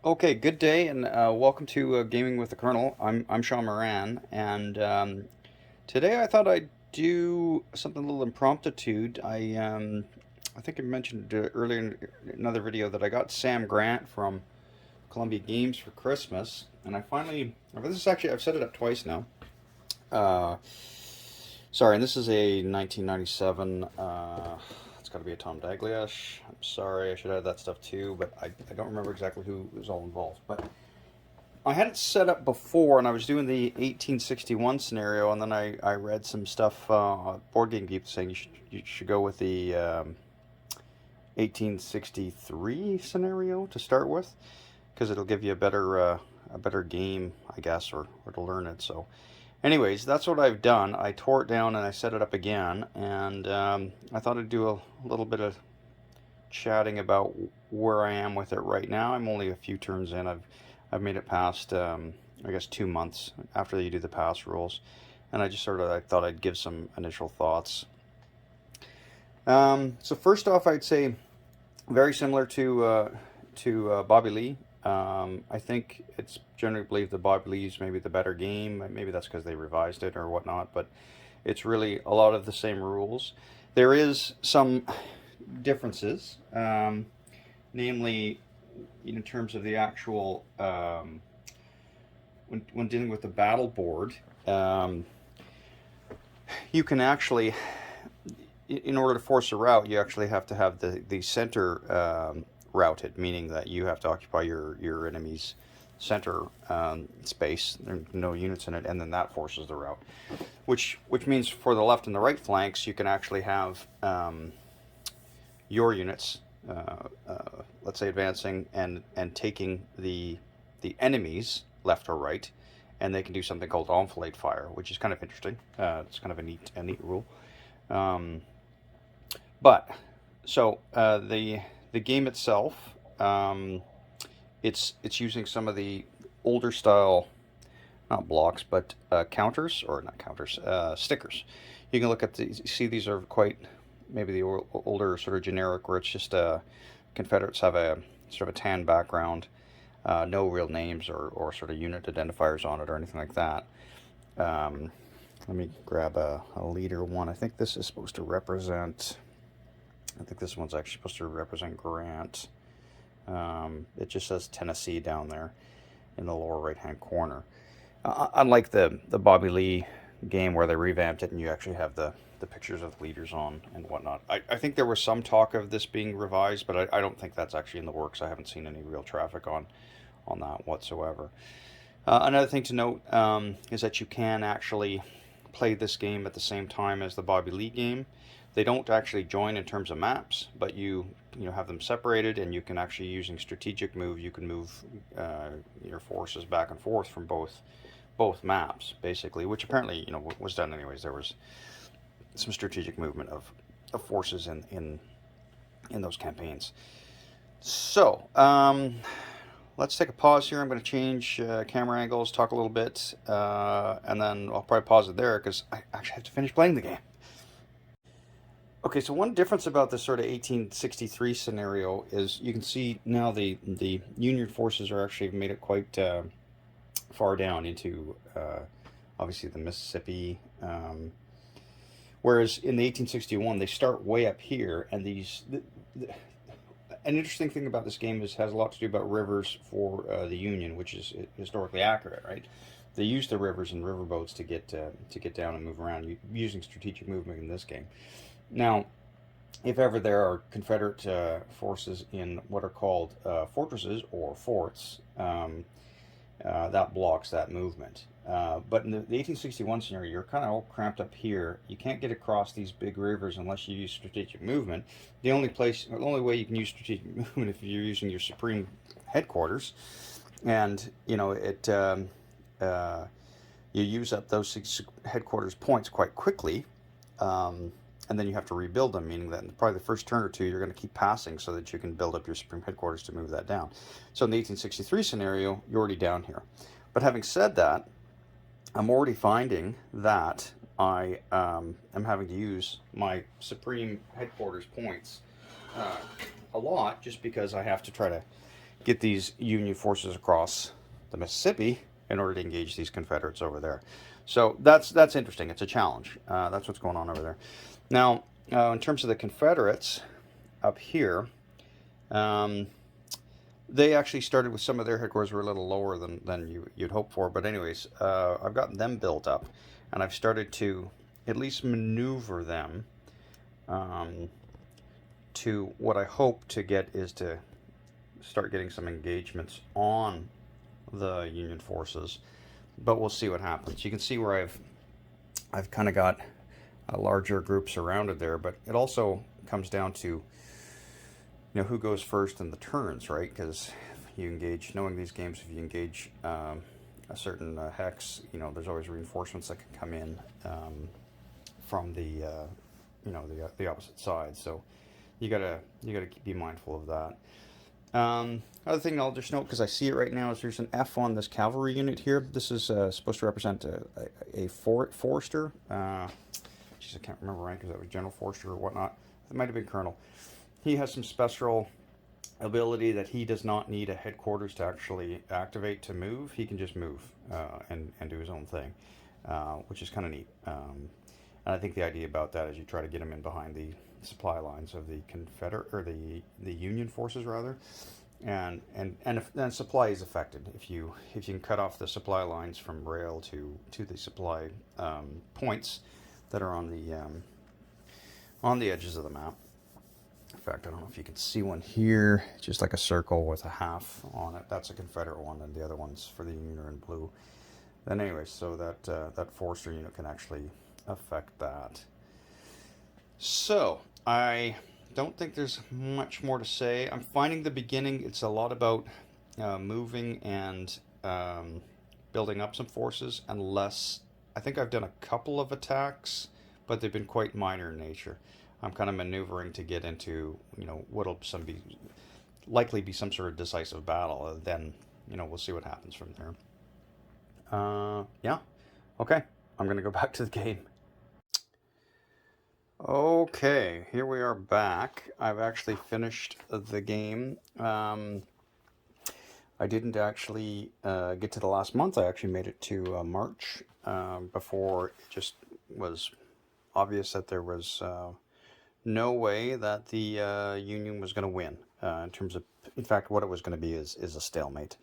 Okay, good day, and welcome to Gaming with the Colonel. I'm Sean Moran, and today I thought I'd do something a little impromptu. I think I mentioned earlier in another video that I got Sam Grant from Columbia Games for Christmas, and I finally. This is actually I've set it up twice now. Uh, Sorry, and this is a 1997. It's got to be a Tom Dagliash. I'm sorry, I should have that stuff too, but I don't remember exactly who was all involved. But I had it set up before, and I was doing the 1861 scenario, and then I read some stuff, Board Game Geek saying you should go with the 1863 scenario to start with, because it'll give you a better game, I guess, or to learn it. So. Anyways, that's what I've done. I tore it down and I set it up again, and I thought I'd do a little bit of chatting about where I am with it right now. I'm only a few turns in. I've made it past I guess 2 months after you do the pass rules, and I thought I'd give some initial thoughts. So first off, I'd say very similar to Bobby Lee. I think it's generally believed that Bobby Lee's maybe the better game. Maybe that's because they revised it or whatnot, but it's really a lot of the same rules. There is some differences, namely in terms of the actual when dealing with the battle board. You can actually, in order to force a route, you actually have to have the center routed, meaning that you have to occupy your enemy's center space. There are no units in it, and then that forces the route. Which means for the left and the right flanks, you can actually have your units, let's say, advancing and taking the enemy's left or right, and they can do something called enfilade fire, which is kind of interesting. It's kind of a neat rule. But so the game itself, it's using some of the older style, not blocks, but counters, or not counters, stickers. You can look at see these are quite maybe the older sort of generic, where it's just Confederates have a sort of a tan background, no real names or sort of unit identifiers on it or anything like that. Let me grab a leader one. I think this is supposed to represent. I think this one's actually supposed to represent Grant. It just says Tennessee down there in the lower right-hand corner. Unlike the Bobby Lee game where they revamped it and you actually have the pictures of the leaders on and whatnot. I think there was some talk of this being revised, but I don't think that's actually in the works. I haven't seen any real traffic on that whatsoever. Another thing to note is that you can actually play this game at the same time as the Bobby Lee game. They don't actually join in terms of maps, but you have them separated, and you can actually, using strategic move, you can move your forces back and forth from both maps, basically, which apparently was done anyways. There was some strategic movement of forces in those campaigns. So let's take a pause here. I'm going to change camera angles, talk a little bit, and then I'll probably pause it there because I actually have to finish playing the game. Okay, so one difference about this sort of 1863 scenario is you can see now the Union forces are actually made it quite far down into obviously the Mississippi, whereas in the 1861 they start way up here, and an interesting thing about this game has a lot to do about rivers for the Union, which is historically accurate, right? They use the rivers and riverboats to get down and move around using strategic movement in this game. Now, if ever there are Confederate forces in what are called fortresses or forts, that blocks that movement. But in the 1861 scenario, you're kind of all cramped up here. You can't get across these big rivers unless you use strategic movement. The only way you can use strategic movement if you're using your supreme headquarters, and you use up those headquarters points quite quickly. And then you have to rebuild them, meaning that probably the first turn or two you're going to keep passing so that you can build up your supreme headquarters to move that down. So in the 1863 scenario, you're already down here. But having said that, I'm already finding that I am having to use my supreme headquarters points a lot, just because I have to try to get these Union forces across the Mississippi in order to engage these Confederates over there. So that's interesting. It's a challenge. That's what's going on over there. Now, in terms of the Confederates up here, they actually started with some of their headquarters were a little lower than you'd hope for. But anyways, I've gotten them built up, and I've started to at least maneuver them to what I hope to get is to start getting some engagements on the Union forces. But we'll see what happens. You can see where I've kind of got larger groups surrounded there, but it also comes down to who goes first in the turns, right? Because if you engage, knowing these games, if you engage a certain hex, there's always reinforcements that can come in from the the opposite side. So you gotta be mindful of that. Other thing I'll just note, because I see it right now, is there's an F on this cavalry unit here. This is supposed to represent a Forester. Geez, I can't remember rank, because that was General Forester or whatnot. It might have been Colonel. He has some special ability that he does not need a headquarters to actually activate to move. He can just move and do his own thing, which is kind of neat. And I think the idea about that is you try to get him in behind the supply lines of the Confederate or the Union forces rather, and if supply is affected, if you can cut off the supply lines from rail to the supply points that are on the edges of the map. In fact, I don't know if you can see one here, just like a circle with a half on it. That's a Confederate one, and the other ones for the Union are in blue. Then anyway, so that Forester unit can actually affect that. So I don't think there's much more to say. I'm finding the beginning, it's a lot about moving and building up some forces, and less. I think I've done a couple of attacks, but they've been quite minor in nature. I'm kind of maneuvering to get into, what'll likely be some sort of decisive battle. Then, we'll see what happens from there. Yeah. Okay. I'm going to go back to the game. Okay, here we are back. I've actually finished the game. I didn't actually get to the last month. I actually made it to March before it just was obvious that there was no way that the Union was going to win. In terms of, in fact, what it was going to be is a stalemate.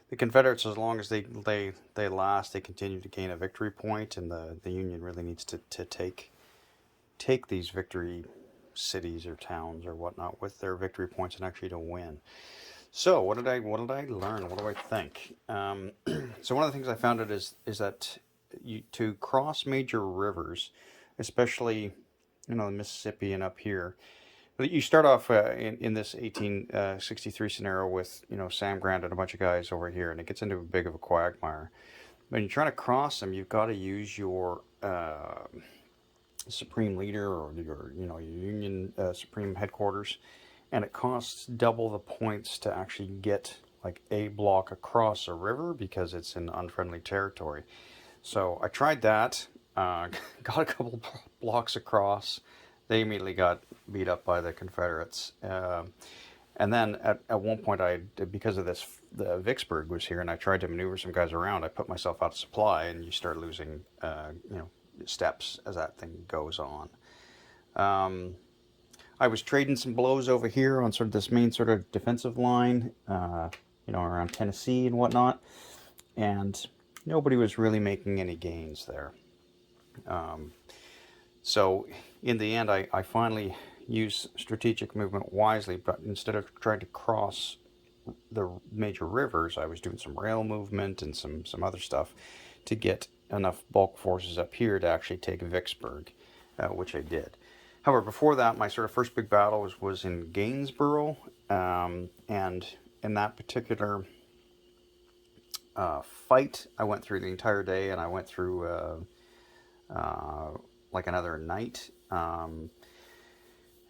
The Confederates, as long as they last, they continue to gain a victory point, and the Union really needs to take these victory cities or towns or whatnot with their victory points and actually to win. So what did I learn? What do I think? So one of the things I found is that to cross major rivers, especially the Mississippi and up here, you start off in this 1863 scenario with Sam Grant and a bunch of guys over here, and it gets into a big of a quagmire. When you're trying to cross them, you've got to use your supreme leader or your Union supreme headquarters, and it costs double the points to actually get like a block across a river because it's in unfriendly territory. So I tried that, got a couple blocks across. They immediately got beat up by the Confederates. And then at one point, because of this, the Vicksburg was here, and I tried to maneuver some guys around. I put myself out of supply, and you start losing, steps as that thing goes on. I was trading some blows over here on sort of this main sort of defensive line, around Tennessee and whatnot, and nobody was really making any gains there. So in the end, I finally used strategic movement wisely, but instead of trying to cross the major rivers, I was doing some rail movement and some other stuff to get enough bulk forces up here to actually take Vicksburg, which I did. However, before that, my sort of first big battle was in Gainesboro, and in that particular fight, I went through the entire day, and I went through like another night. In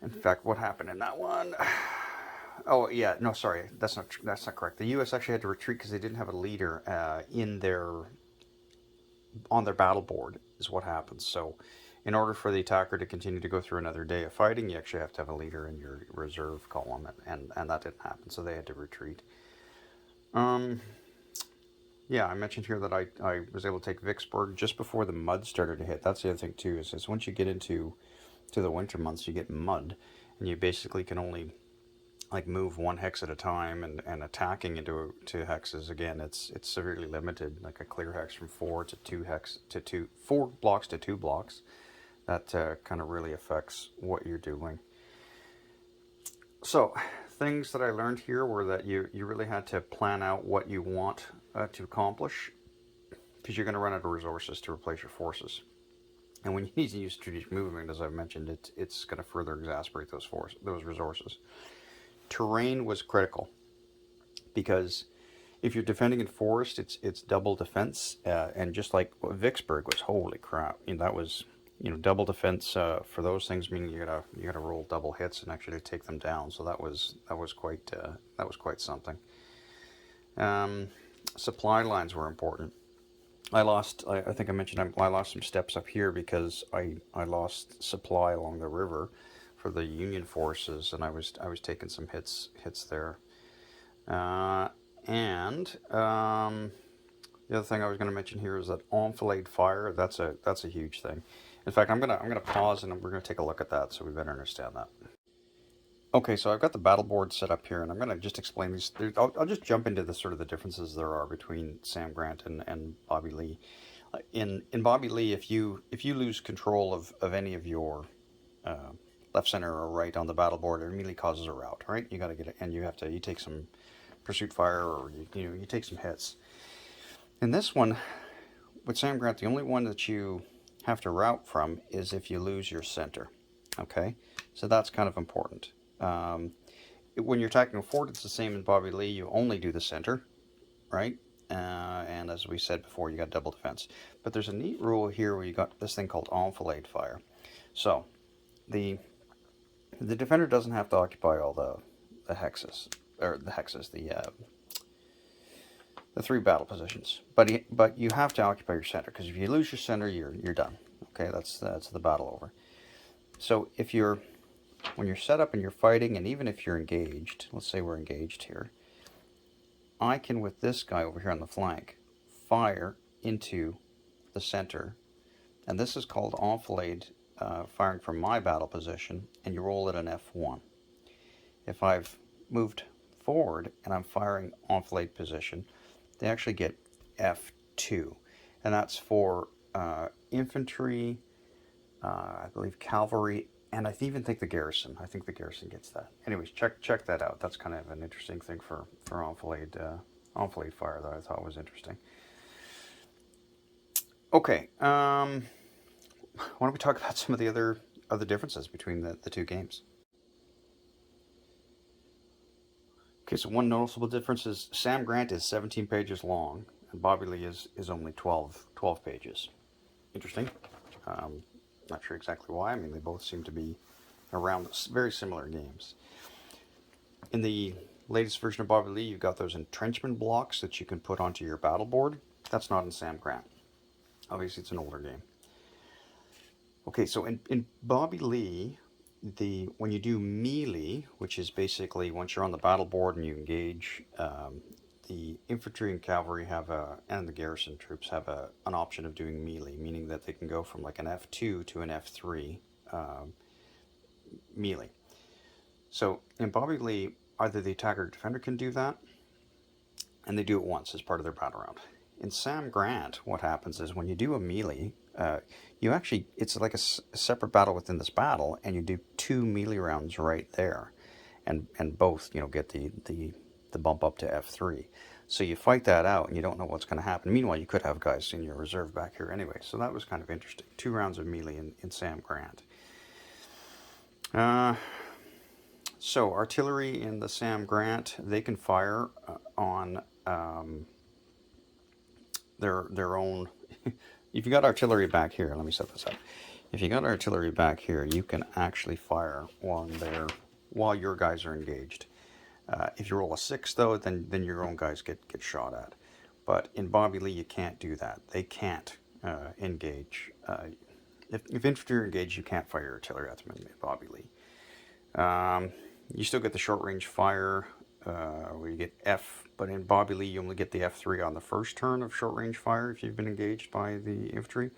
fact, what happened in that one? Oh yeah, no, sorry, that's not correct. The U.S. actually had to retreat because they didn't have a leader on their battle board. Is what happened. So In order for the attacker to continue to go through another day of fighting, you actually have to have a leader in your reserve column, and that didn't happen, so they had to retreat. Yeah, I mentioned here that I was able to take Vicksburg just before the mud started to hit. That's the other thing too, is once you get into the winter months, you get mud, and you basically can only like move one hex at a time, and attacking into hexes again, it's severely limited. Like a clear hex from 4 blocks to 2 blocks. That kind of really affects what you're doing. So things that I learned here were that you really had to plan out what you want to accomplish, because you're going to run out of resources to replace your forces. And when you need to use strategic movement, as I've mentioned, it's going to further exacerbate those resources. Terrain was critical, because if you're defending in forest, it's double defense, and just like Vicksburg was, holy crap! That was double defense for those things, meaning you gotta roll double hits and actually take them down. So that was quite something. Supply lines were important. I think I mentioned I lost some steps up here because I lost supply along the river for the Union forces, and I was taking some hits there. And the other thing I was going to mention here is that enfilade fire. That's a huge thing. In fact, I'm gonna pause and we're gonna take a look at that, so we better understand that. Okay, so I've got the battle board set up here, and I'm going to just explain these. I'll just jump into the sort of the differences there are between Sam Grant and Bobby Lee. In Bobby Lee, if you lose control of any of your left, center, or right on the battle board, it immediately causes a rout. Right? You got to get it, and you take some pursuit fire, or you take some hits. In this one, with Sam Grant, the only one that you have to rout from is if you lose your center. Okay, so that's kind of important. When you're attacking a fort, it's the same in Bobby Lee. You only do the center, right? And as we said before, you got double defense. But there's a neat rule here where you got this thing called enfilade fire. So the defender doesn't have to occupy all the hexes, or the 3 battle positions. But you have to occupy your center, because if you lose your center, you're done. Okay, that's the battle over. So when you're set up and you're fighting, and even if you're engaged, let's say we're engaged here, I can, with this guy over here on the flank, fire into the center, and this is called enfilade, firing from my battle position, and you roll it an F1. If I've moved forward and I'm firing enfilade position, they actually get F2, and that's for infantry, I believe cavalry, and I even think the garrison. I think the garrison gets that. Anyways, check that out. That's kind of an interesting thing for enfilade fire that I thought was interesting. Okay, why don't we talk about some of the other differences between the two games? Okay, so one noticeable difference is Sam Grant is 17 pages long, and Bobby Lee is only 12 pages. Interesting. Not sure exactly why. I mean, they both seem to be around very similar games. In the latest version of Bobby Lee, you've got those entrenchment blocks that you can put onto your battle board. That's not in Sam Grant. Obviously, it's an older game. Okay, so in Bobby Lee, when you do melee, which is basically once you're on the battle board and you engage, the infantry and cavalry and the garrison troops have an option of doing melee, meaning that they can go from like an F2 to an F3 melee. So in Bobby Lee, either the attacker or defender can do that, and they do it once as part of their battle round. In Sam Grant, what happens is when you do a melee, it's like a separate battle within this battle, and you do 2 melee rounds right there, and both get the bump up to F3. So you fight that out, and you don't know what's going to happen. Meanwhile, you could have guys in your reserve back here anyway. So that was kind of interesting. 2 rounds of melee in Sam Grant. So artillery in the Sam Grant, they can fire on their own. If you got artillery back here, let me set this up. If you got artillery back here, you can actually fire while your guys are engaged. If you roll a 6, though, then your own guys get shot at. But in Bobby Lee, you can't do that. They can't engage if infantry are engaged, you can't fire artillery at them in Bobby Lee. You still get the short range fire, where you get F, but in Bobby Lee, you only get the F3 on the first turn of short range fire if you've been engaged by the infantry.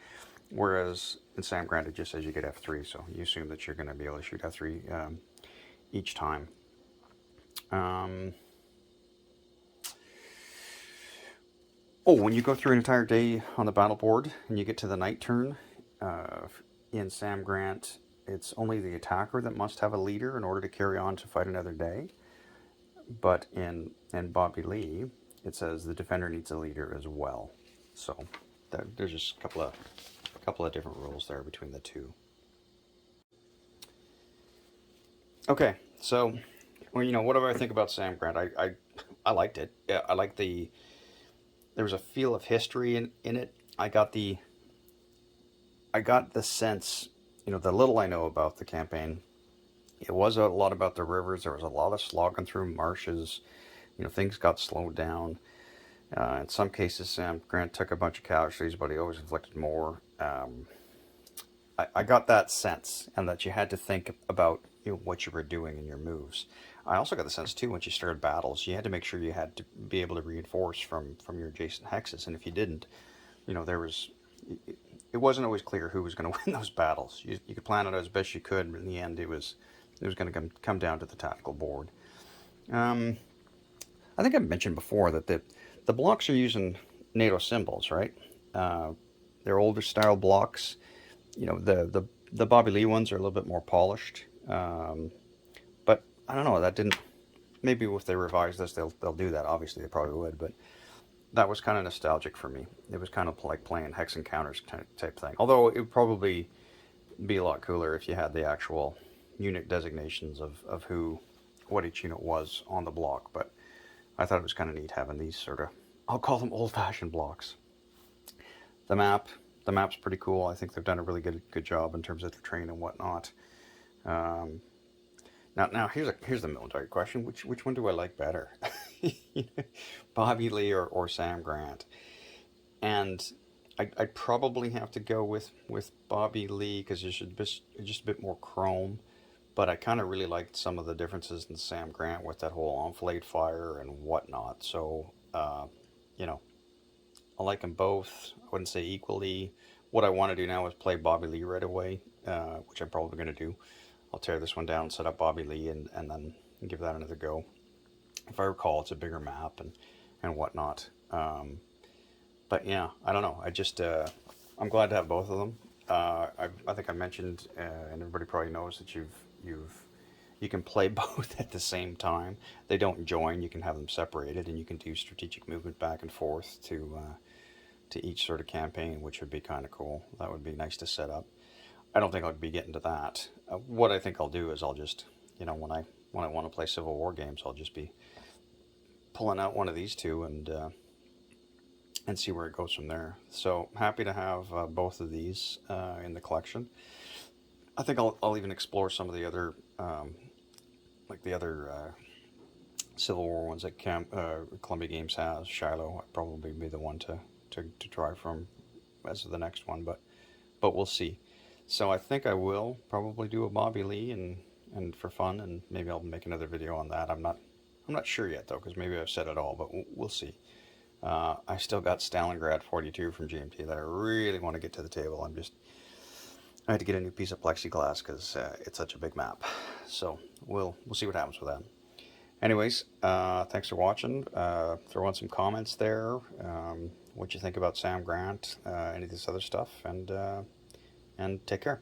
Whereas in Sam Grant, it just says you get F3, so you assume that you're going to be able to shoot F3 each time. Oh, when you go through an entire day on the battle board and you get to the night turn, in Sam Grant, it's only the attacker that must have a leader in order to carry on to fight another day. But in Bobby Lee, it says the defender needs a leader as well. So there's just a couple of different rules there between the two. Okay, so well, what do I think about Sam Grant? I liked it. Yeah, I like there was a feel of history in it. I got the sense, the little I know about the campaign, it was a lot about the rivers. There was a lot of slogging through marshes. Things got slowed down. In some cases, Sam Grant took a bunch of casualties, but he always inflicted more. I got that sense, and that you had to think about what you were doing in your moves. I also got the sense too, once you started battles, you had to make sure you had to be able to reinforce from your adjacent hexes, and if you didn't, there was it wasn't always clear who was going to win those battles. You could plan it as best you could, but in the end, it was going to come down to the tactical board. I think I mentioned before that the blocks are using NATO symbols, right? They're older style blocks. The Bobby Lee ones are a little bit more polished. But I don't know. That didn't. Maybe if they revise this, they'll do that. Obviously, they probably would. But that was kind of nostalgic for me. It was kind of like playing hex encounters type thing. Although it would probably be a lot cooler if you had the actual unit designations of what each unit was on the block. But I thought it was kind of neat having these sort of, I'll call them old-fashioned blocks. The map's pretty cool. I think they've done a really good job in terms of the terrain and whatnot. Now here's the military question: which one do I like better, Bobby Lee or Sam Grant? And I'd probably have to go with Bobby Lee because there's just a bit more chrome. But I kind of really liked some of the differences in Sam Grant with that whole enfilade fire and whatnot. So, I like them both. I wouldn't say equally. What I want to do now is play Bobby Lee right away, which I'm probably going to do. I'll tear this one down, set up Bobby Lee, and then give that another go. If I recall, it's a bigger map and whatnot. But yeah, I don't know. I'm glad to have both of them. I think I mentioned, and everybody probably knows that you can play both at the same time. They don't join. You can have them separated, and you can do strategic movement back and forth to each sort of campaign, which would be kind of cool. That would be nice to set up. I don't think I'll be getting to that. What I think I'll do is I'll just, when I want to play Civil War games, I'll just be pulling out one of these two and see where it goes from there. So happy to have both of these in the collection. I think I'll even explore some of the other Civil War ones that Columbia Games has. Shiloh I'd probably be the one to try from as the next one, but we'll see. So I think I will probably do a Bobby Lee and for fun, and maybe I'll make another video on that. I'm not sure yet though, because maybe I've said it all, but we'll see. I still got Stalingrad 42 from GMT that I really want to get to the table. I had to get a new piece of plexiglass because it's such a big map. So we'll see what happens with that. Anyways, thanks for watching. Throw in some comments there. What you think about Sam Grant, any of this other stuff, and take care.